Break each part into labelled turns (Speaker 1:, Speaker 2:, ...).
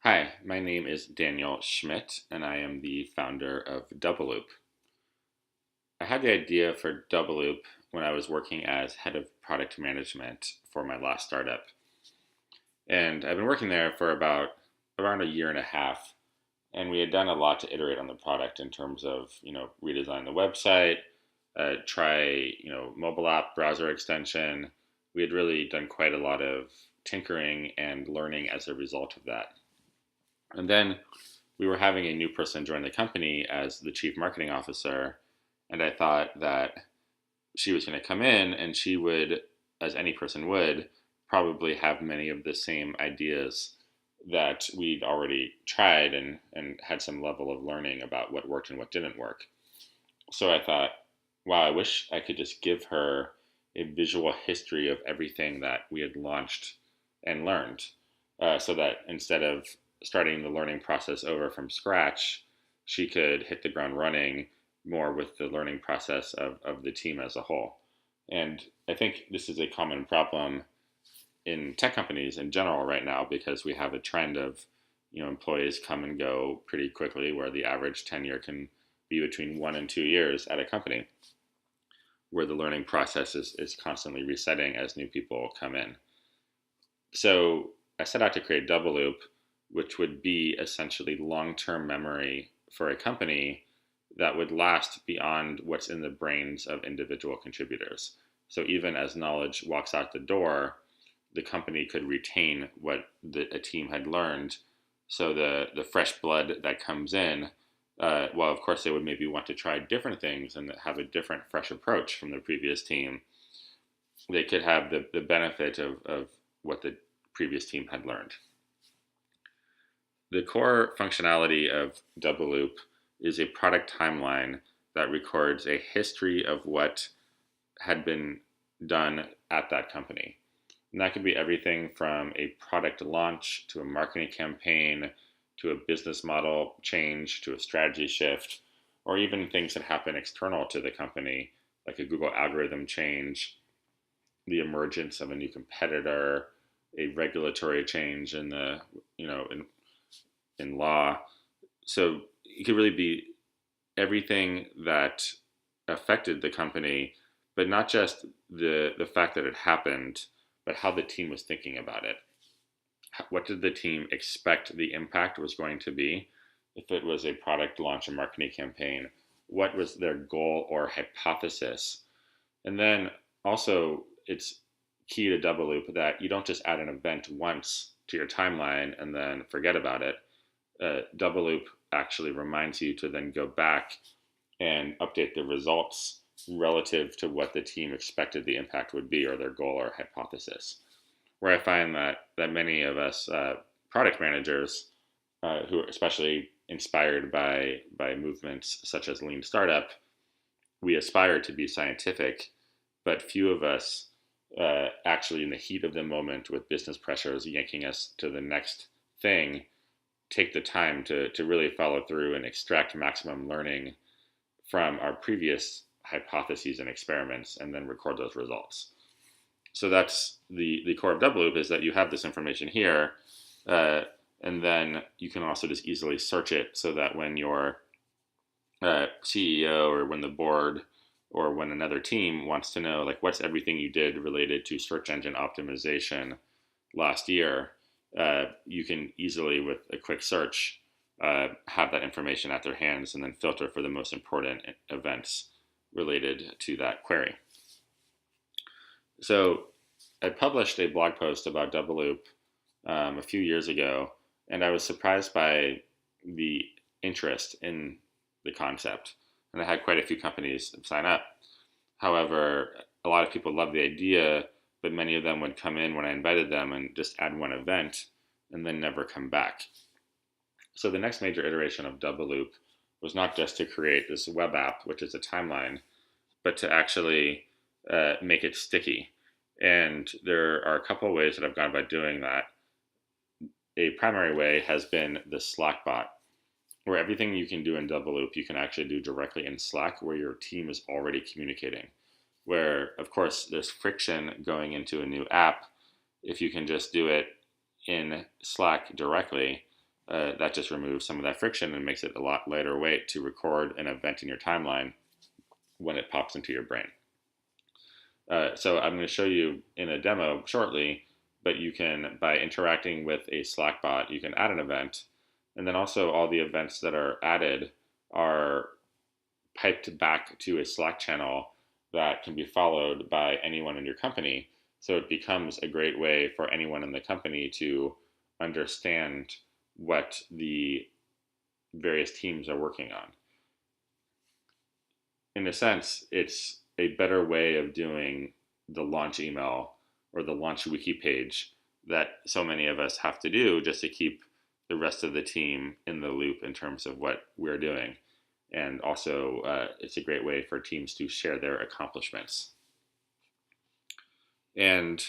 Speaker 1: Hi, my name is Daniel Schmidt, and I am the founder of Double Loop. I had the idea for Double Loop when I was working as head of product management for my last startup. And I've been working there for about around a year and a half, and we had done a lot to iterate on the product in terms of, redesign the website, try, mobile app browser extension. We had really done quite a lot of tinkering and learning as a result of that. And then we were having a new person join the company as the chief marketing officer. And I thought that she was going to come in and she would, as any person would, probably have many of the same ideas that we'd already tried and had some level of learning about what worked and what didn't work. So I thought, wow, I wish I could just give her a visual history of everything that we had launched and learned, so that instead of starting the learning process over from scratch, she could hit the ground running more with the learning process of the team as a whole. And I think this is a common problem in tech companies in general right now because we have a trend of employees come and go pretty quickly, where the average tenure can be between 1 and 2 years at a company, where the learning process is constantly resetting as new people come in. So I set out to create Double Loop, which would be essentially long-term memory for a company that would last beyond what's in the brains of individual contributors. So even as knowledge walks out the door, the company could retain what a team had learned. So the fresh blood that comes in, well, of course, they would maybe want to try different things and have a different, fresh approach from the previous team. They could have the benefit of what the previous team had learned. The core functionality of Double Loop is a product timeline that records a history of what had been done at that company. And that could be everything from a product launch to a marketing campaign to a business model change to a strategy shift, or even things that happen external to the company, like a Google algorithm change, the emergence of a new competitor, a regulatory change in the in law. So it could really be everything that affected the company, but not just the fact that it happened, but how the team was thinking about it. What did the team expect the impact was going to be? If it was a product launch or marketing campaign, what was their goal or hypothesis? And then also, it's key to Double Loop that you don't just add an event once to your timeline and then forget about it. Double Loop actually reminds you to then go back and update the results relative to what the team expected the impact would be or their goal or hypothesis. Where I find that many of us product managers, who are especially inspired by movements such as lean startup, we aspire to be scientific, but few of us actually, in the heat of the moment with business pressures yanking us to the next thing, take the time to really follow through and extract maximum learning from our previous hypotheses and experiments and then record those results. So that's the core of Double Loop, is that you have this information here, and then you can also just easily search it so that when your CEO or when the board or when another team wants to know, like, what's everything you did related to search engine optimization last year, you can easily, with a quick search, have that information at their hands and then filter for the most important events related to that query. So I published a blog post about Double Loop a few years ago, and I was surprised by the interest in the concept. And I had quite a few companies sign up. However, a lot of people loved the idea, but many of them would come in when I invited them and just add one event and then never come back. So the next major iteration of Double Loop was not just to create this web app, which is a timeline, but to actually make it sticky. And there are a couple of ways that I've gone about doing that. A primary way has been the Slack bot, where everything you can do in Double Loop, you can actually do directly in Slack, where your team is already communicating. Where, of course, there's friction going into a new app. If you can just do it in Slack directly, that just removes some of that friction and makes it a lot lighter weight to record an event in your timeline when it pops into your brain. So I'm going to show you in a demo shortly, but you can, by interacting with a Slack bot, you can add an event. And then also all the events that are added are piped back to a Slack channel that can be followed by anyone in your company. So it becomes a great way for anyone in the company to understand what the various teams are working on. In a sense, it's a better way of doing the launch email or the launch wiki page that so many of us have to do just to keep the rest of the team in the loop in terms of what we're doing. And also, it's a great way for teams to share their accomplishments. And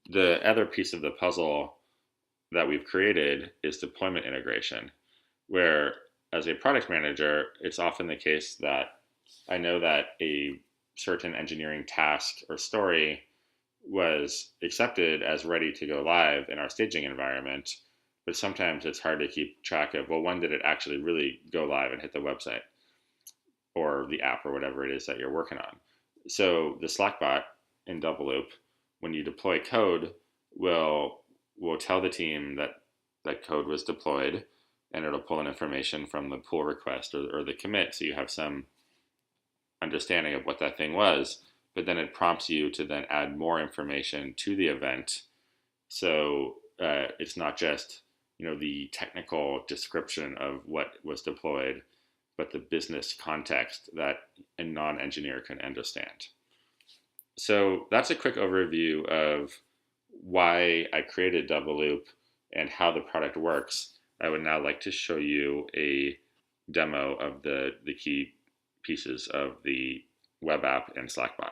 Speaker 1: the other piece of the puzzle that we've created is deployment integration, where as a product manager, it's often the case that I know that a certain engineering task or story was accepted as ready to go live in our staging environment, but sometimes it's hard to keep track of, well, when did it actually really go live and hit the website or the app or whatever it is that you're working on. So the Slack bot in Double when you deploy code, will tell the team that that code was deployed, and it'll pull in information from the pull request or the commit, so you have some understanding of what that thing was. But then it prompts you to then add more information to the event, so it's not just the technical description of what was deployed, but the business context that a non-engineer can understand. So that's a quick overview of why I created Double and how the product works. I would now like to show you a demo of the key pieces of the web app and Slackbot.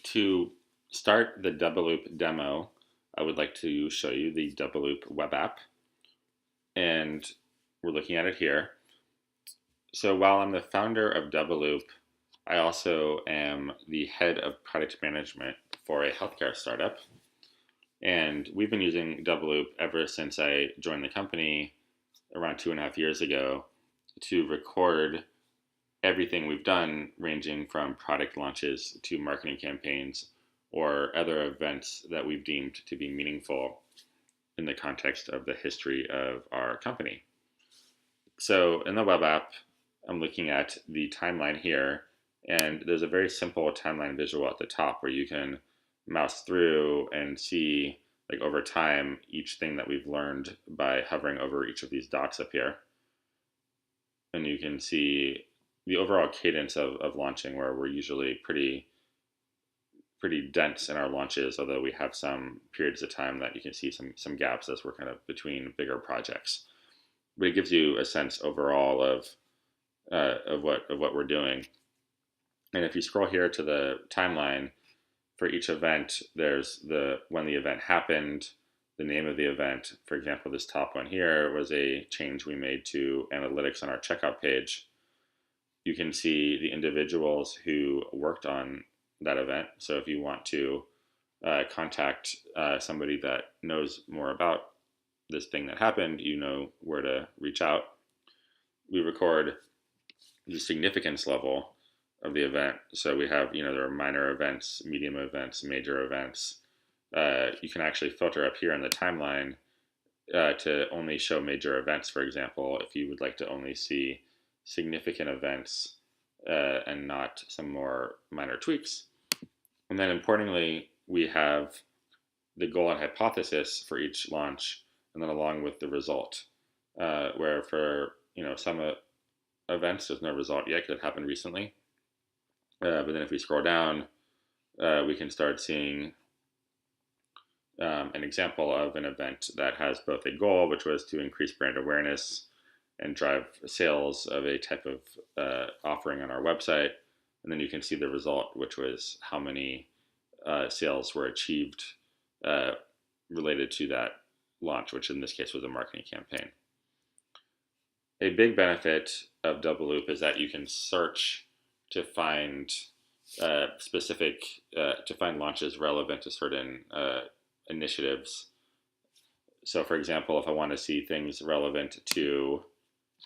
Speaker 1: To start the Double demo, I would like to show you the Double web app, and we're looking at it here. So while I'm the founder of Double I also am the head of product management for a healthcare startup. And we've been using Double ever since I joined the company around 2.5 years ago to record everything we've done, ranging from product launches to marketing campaigns or other events that we've deemed to be meaningful in the context of the history of our company. So in the web app, I'm looking at the timeline here, and there's a very simple timeline visual at the top where you can mouse through and see, like, over time, each thing that we've learned by hovering over each of these dots up here. And you can see the overall cadence of launching, where we're usually pretty dense in our launches, although we have some periods of time that you can see some gaps as we're kind of between bigger projects. But it gives you a sense overall of what we're doing. And if you scroll here to the timeline, for each event, there's when the event happened, the name of the event. For example, this top one here was a change we made to analytics on our checkout page. You can see the individuals who worked on that event. So if you want to contact somebody that knows more about this thing that happened, you know where to reach out. We record the significance level of the event. So we have, there are minor events, medium events, major events. You can actually filter up here in the timeline to only show major events, for example, if you would like to only see significant events and not some more minor tweaks. And then importantly, we have the goal and hypothesis for each launch, and then along with the result, where for some events there's no result yet because it happened recently. But then if we scroll down, we can start seeing an example of an event that has both a goal, which was to increase brand awareness and drive sales of a type of offering on our website. And then you can see the result, which was how many sales were achieved related to that launch, which in this case was a marketing campaign. A big benefit of Double is that you can search to find to find launches relevant to certain initiatives. So for example, if I want to see things relevant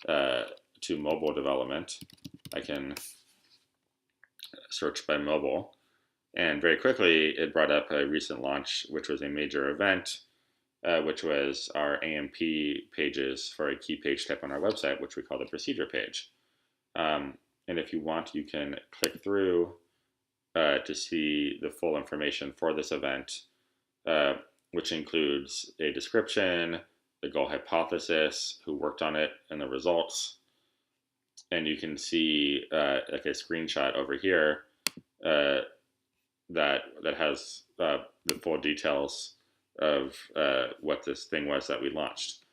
Speaker 1: uh, to mobile development, I can search by mobile. And very quickly, it brought up a recent launch, which was a major event, which was our AMP pages for a key page type on our website, which we call the procedure page. And if you want, you can click through to see the full information for this event, uh, which includes a description, the goal hypothesis, who worked on it, and the results. And you can see like a screenshot over here uh, that has the full details of what this thing was that we launched.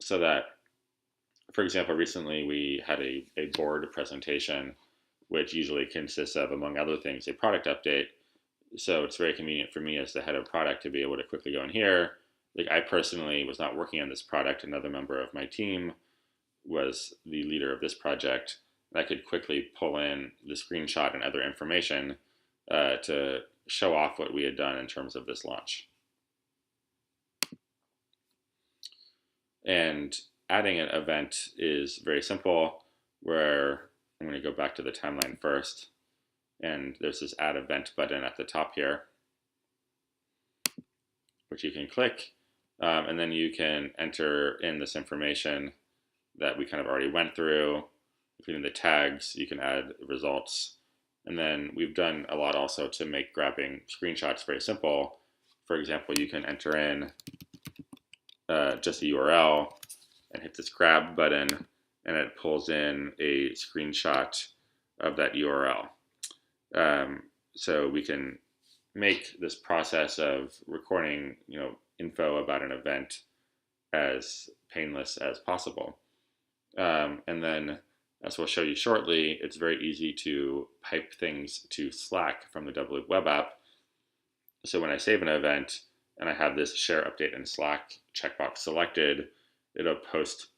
Speaker 1: So that, for example, recently we had a board presentation, which usually consists of, among other things, a product update. So it's very convenient for me as the head of product to be able to quickly go in here. Like, I personally was not working on this product. Another member of my team was the leader of this project. I could quickly pull in the screenshot and other information to show off what we had done in terms of this launch. And adding an event is very simple, where I'm going to go back to the timeline first. And there's this add event button at the top here, which you can click. And then you can enter in this information that we kind of already went through, including the tags. You can add results. And then we've done a lot also to make grabbing screenshots very simple. For example, you can enter in just a URL and hit this grab button, and it pulls in a screenshot of that URL. So we can make this process of recording, info about an event as painless as possible. And then, as we'll show you shortly, it's very easy to pipe things to Slack from the Double web app. So when I save an event and I have this share update in Slack checkbox selected, it'll post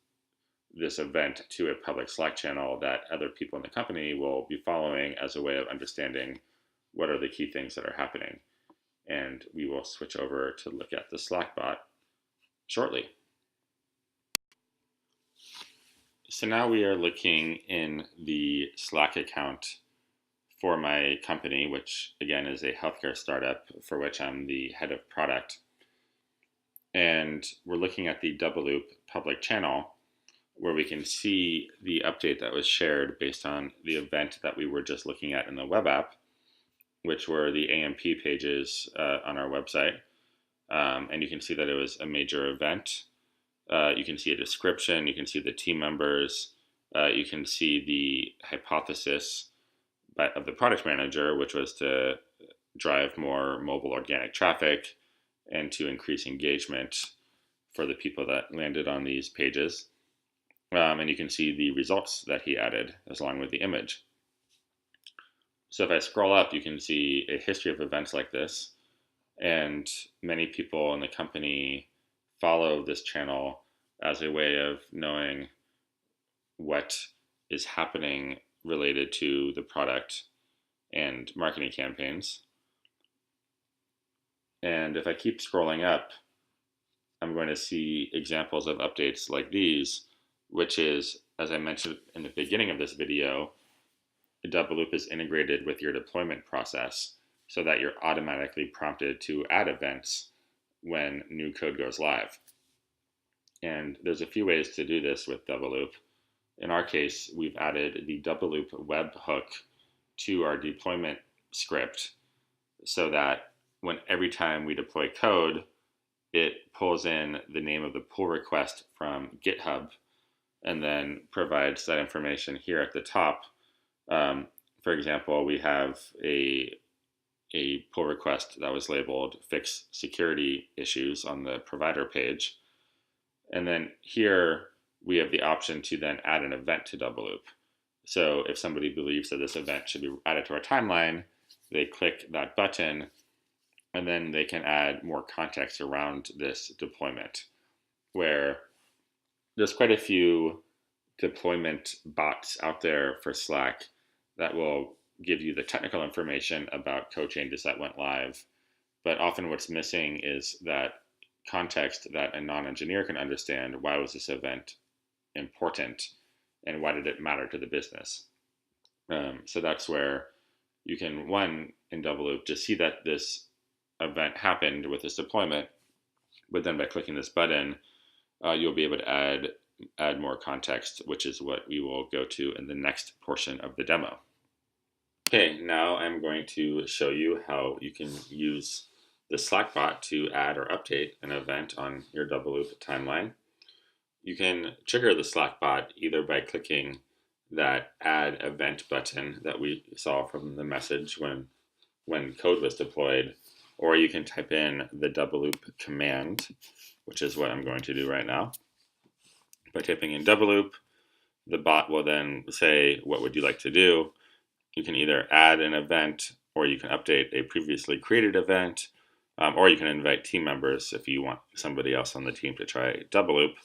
Speaker 1: this event to a public Slack channel that other people in the company will be following as a way of understanding what are the key things that are happening. And we will switch over to look at the Slack bot shortly. So now we are looking in the Slack account for my company, which again is a healthcare startup for which I'm the head of product. And we're looking at the Double Loop public channel, where we can see the update that was shared based on the event that we were just looking at in the web app, which were the AMP pages on our website. And you can see that it was a major event. You can see a description, you can see the team members, you can see the hypothesis of the product manager, which was to drive more mobile organic traffic and to increase engagement for the people that landed on these pages. And you can see the results that he added along with the image. So if I scroll up, you can see a history of events like this. And many people in the company follow this channel as a way of knowing what is happening related to the product and marketing campaigns. And if I keep scrolling up, I'm going to see examples of updates like these, which is, as I mentioned in the beginning of this video, Double Loop is integrated with your deployment process so that you're automatically prompted to add events when new code goes live. And there's a few ways to do this with Double Loop. In our case, we've added the Double Loop webhook to our deployment script so that every time we deploy code, it pulls in the name of the pull request from GitHub and then provides that information here at the top. For example, we have a pull request that was labeled fix security issues on the provider page. And then here we have the option to then add an event to Double Loop. So if somebody believes that this event should be added to our timeline, they click that button, and then they can add more context around this deployment, where there's quite a few deployment bots out there for Slack that will give you the technical information about code changes that went live. But often what's missing is that context that a non-engineer can understand. Why was this event important, and why did it matter to the business? So that's where you can, one, in Double Loop, just see that this event happened with this deployment, but then by clicking this button, you'll be able to add more context, which is what we will go to in the next portion of the demo. Okay, now I'm going to show you how you can use the Slack bot to add or update an event on your Double Loop timeline. You can trigger the Slack bot either by clicking that add event button that we saw from the message when code was deployed, or you can type in the Double Loop command, which is what I'm going to do right now. By typing in Double Loop, the bot will then say, what would you like to do? You can either add an event, or you can update a previously created event, or you can invite team members if you want somebody else on the team to try Double Loop.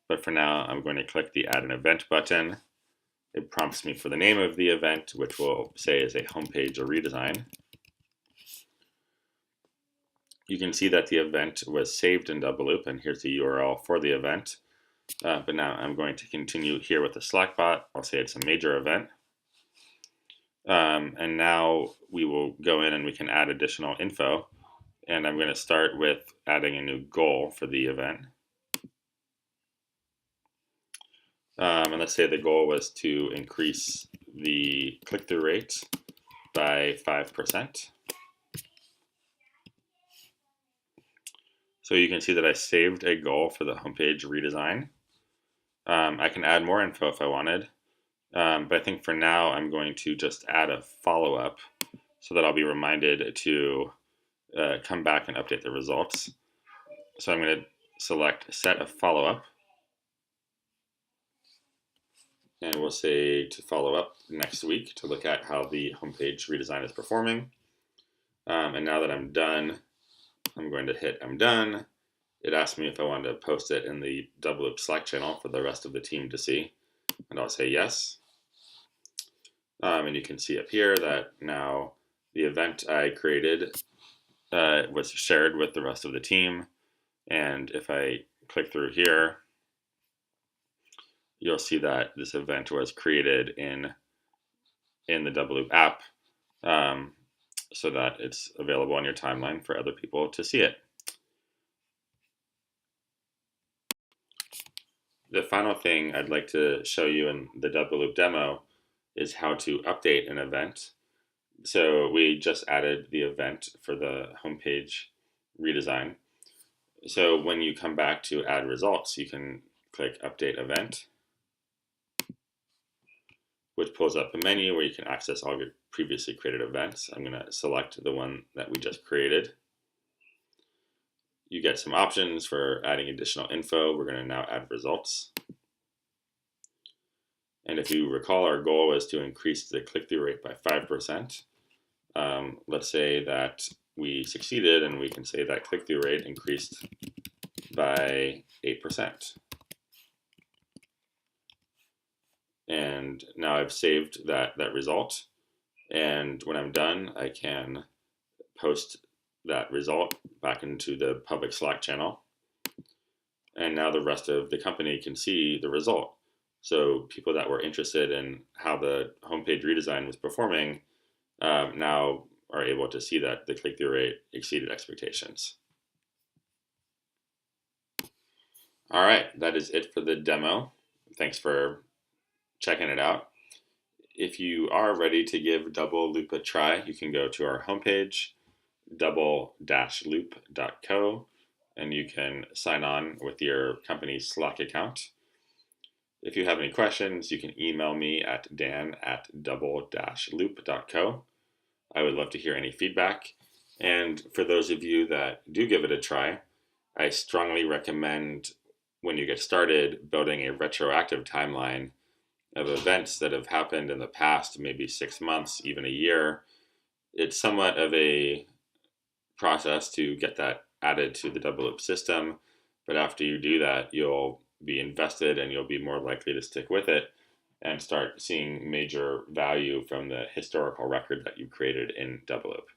Speaker 1: But for now, I'm going to click the Add an Event button. It prompts me for the name of the event, which will say is a homepage or redesign. You can see that the event was saved in Double Loop, and here's the URL for the event. But now I'm going to continue here with the Slack bot. I'll say it's a major event. And now we will go in and we can add additional info. And I'm going to start with adding a new goal for the event. And let's say the goal was to increase the click-through rate by 5%. So you can see that I saved a goal for the homepage redesign. I can add more info if I wanted, but I think for now I'm going to just add a follow-up so that I'll be reminded to come back and update the results. So I'm going to select set a follow-up, and we'll say to follow up next week to look at how the homepage redesign is performing. And now that I'm done, I'm going to hit I'm done. It asked me if I wanted to post it in the Double Loop Slack channel for the rest of the team to see, and I'll say yes. And you can see up here that now the event I created was shared with the rest of the team. And if I click through here, you'll see that this event was created in the Double Loop app, so that it's available on your timeline for other people to see it. The final thing I'd like to show you in the Double Loop demo is how to update an event. So we just added the event for the homepage redesign. So when you come back to add results, you can click Update Event, which pulls up a menu where you can access all of your previously created events. I'm going to select the one that we just created. You get some options for adding additional info. We're going to now add results. And if you recall, our goal was to increase the click-through rate by 5%. Let's say that we succeeded, and we can say that click-through rate increased by 8%. And now I've saved that result. And when I'm done, I can post that result back into the public Slack channel. And now the rest of the company can see the result. So people that were interested in how the homepage redesign was performing now are able to see that the click-through rate exceeded expectations. All right, that is it for the demo. Thanks for checking it out. If you are ready to give Double Loop a try, you can go to our homepage, double-loop.co, and you can sign on with your company's Slack account. If you have any questions, you can email me at dan@double-loop.co. I would love to hear any feedback. And for those of you that do give it a try, I strongly recommend, when you get started, building a retroactive timeline of events that have happened in the past, maybe 6 months, even a year. It's somewhat of a process to get that added to the Double Loop system, but after you do that, you'll be invested and you'll be more likely to stick with it and start seeing major value from the historical record that you created in Double Loop.